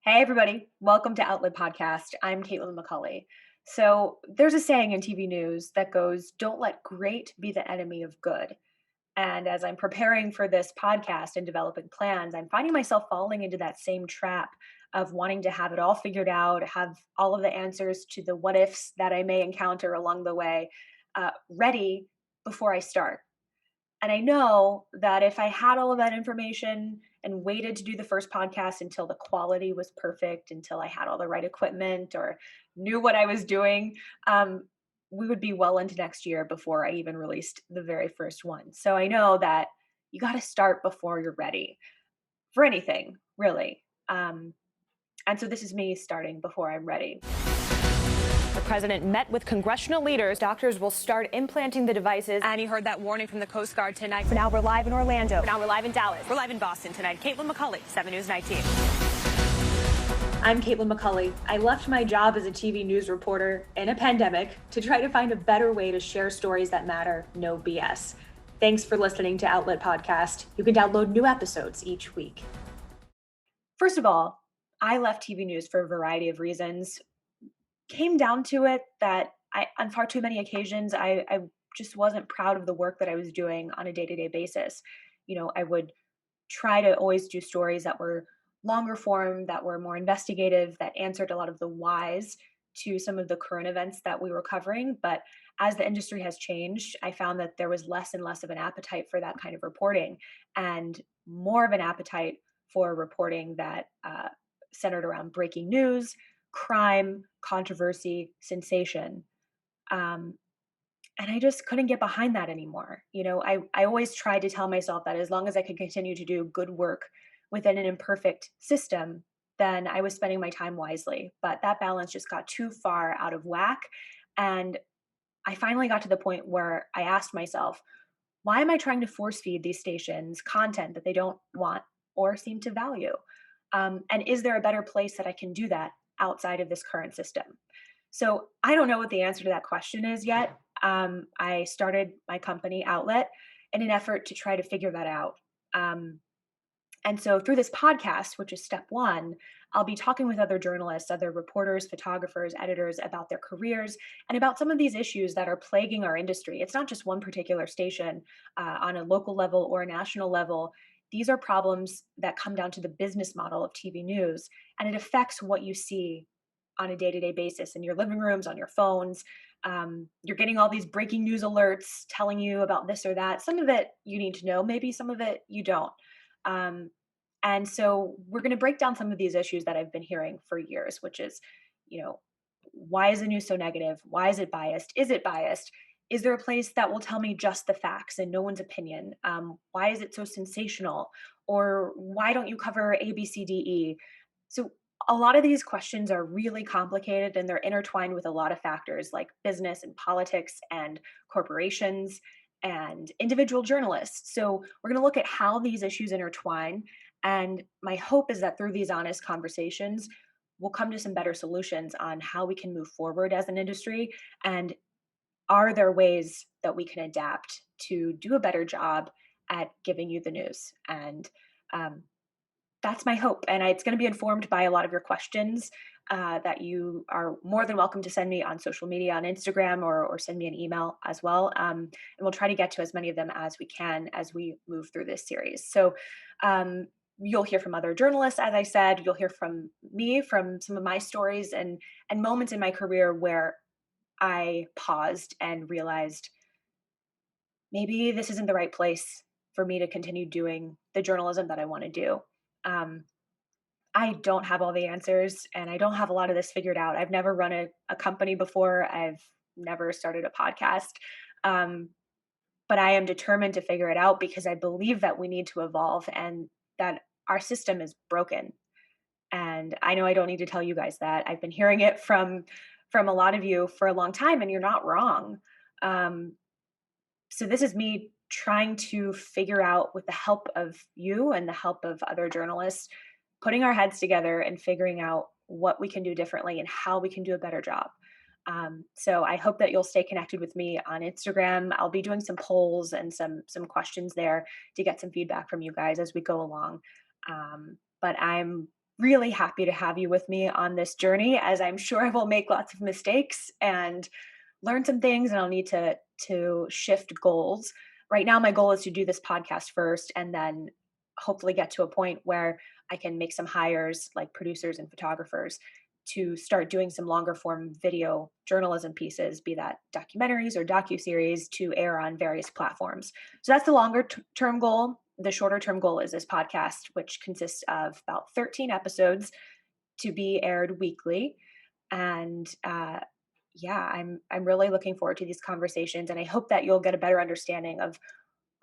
Hey, everybody. Welcome to Outlet Podcast. I'm Kaitlin McCulley. So, there's a saying in TV news that goes, "Don't let great be the enemy of good." And as I'm preparing for this podcast and developing plans, I'm finding myself falling into that same trap of wanting to have it all figured out, have all of the answers to the what ifs that I may encounter along the way ready before I start. And I know that if I had all of that information and waited to do the first podcast until the quality was perfect, until I had all the right equipment or knew what I was doing, we would be well into next year before I even released the very first one. So I know that you got to start before you're ready for anything, really. And so this is me starting before I'm ready. The president met with congressional leaders. Doctors will start implanting the devices. And you heard that warning from the Coast Guard tonight. For now, we're live in Orlando. For now, we're live in Dallas. We're live in Boston tonight. Kaitlin McCulley, 7 News 19. I'm Kaitlin McCulley. I left my job as a TV news reporter in a pandemic to try to find a better way to share stories that matter, no BS. Thanks for listening to Outlet Podcast. You can download new episodes each week. First of all, I left TV news for a variety of reasons. Came down to it that on far too many occasions, I just wasn't proud of the work that I was doing on a day-to-day basis. You know, I would try to always do stories that were longer form, that were more investigative, that answered a lot of the whys to some of the current events that we were covering. But as the industry has changed, I found that there was less and less of an appetite for that kind of reporting and more of an appetite for reporting that centered around breaking news, crime, controversy, sensation. And I just couldn't get behind that anymore. You know, I always tried to tell myself that as long as I could continue to do good work within an imperfect system, then I was spending my time wisely. But that balance just got too far out of whack. And I finally got to the point where I asked myself, why am I trying to force feed these stations content that they don't want or seem to value? And is there a better place that I can do that outside of this current system? So I don't know what the answer to that question is yet. I started my company Outlet in an effort to try to figure that out. And so through this podcast, which is step one, I'll be talking with other journalists, other reporters, photographers, editors about their careers and about some of these issues that are plaguing our industry. It's not just one particular station on a local level or a national level. These are problems that come down to the business model of TV news, and it affects what you see on a day-to-day basis in your living rooms, on your phones. You're getting all these breaking news alerts telling you about this or that. Some of it you need to know, maybe some of it you don't. And so we're going to break down some of these issues that I've been hearing for years, which is, you know, why is the news so negative? Why is it biased? Is it biased? Is there a place that will tell me just the facts and no one's opinion? Why is it so sensational? Or why don't you cover A, B, C, D, E? So a lot of these questions are really complicated and they're intertwined with a lot of factors like business and politics and corporations and individual journalists. So we're going to look at how these issues intertwine. And my hope is that through these honest conversations, we'll come to some better solutions on how we can move forward as an industry. And are there ways that we can adapt to do a better job at giving you the news? And that's my hope. And it's going to be informed by a lot of your questions that you are more than welcome to send me on social media, on Instagram, or send me an email as well. And we'll try to get to as many of them as we can as we move through this series. So you'll hear from other journalists, as I said. You'll hear from me, from some of my stories and moments in my career where I paused and realized maybe this isn't the right place for me to continue doing the journalism that I want to do. I don't have all the answers and I don't have a lot of this figured out. I've never run a company before. I've never started a podcast. But I am determined to figure it out because I believe that we need to evolve and that our system is broken. And I know I don't need to tell you guys that. I've been hearing it from a lot of you for a long time, and you're not wrong. So this is me trying to figure out, with the help of you and the help of other journalists, putting our heads together and figuring out what we can do differently and how we can do a better job. So I hope that you'll stay connected with me on Instagram. I'll be doing some polls and some questions there to get some feedback from you guys as we go along. But I'm really happy to have you with me on this journey, as I'm sure I will make lots of mistakes and learn some things, and I'll need to shift goals. Right now my goal is to do this podcast first and then hopefully get to a point where I can make some hires like producers and photographers to start doing some longer form video journalism pieces, be that documentaries or docuseries, to air on various platforms. So that's the term goal. The shorter term goal is this podcast, which consists of about 13 episodes to be aired weekly. And yeah, I'm really looking forward to these conversations, and I hope that you'll get a better understanding of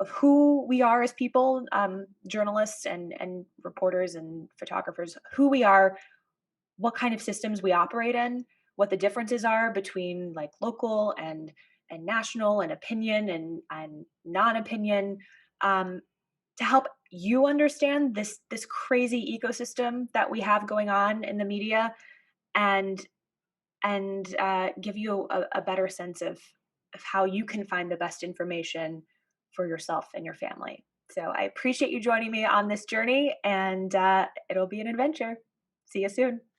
who we are as people, journalists and reporters and photographers, who we are, what kind of systems we operate in, what the differences are between like local and national and opinion and non-opinion, um, to help you understand this crazy ecosystem that we have going on in the media, and give you a better sense of how you can find the best information for yourself and your family. So I appreciate you joining me on this journey, and it'll be an adventure. See you soon.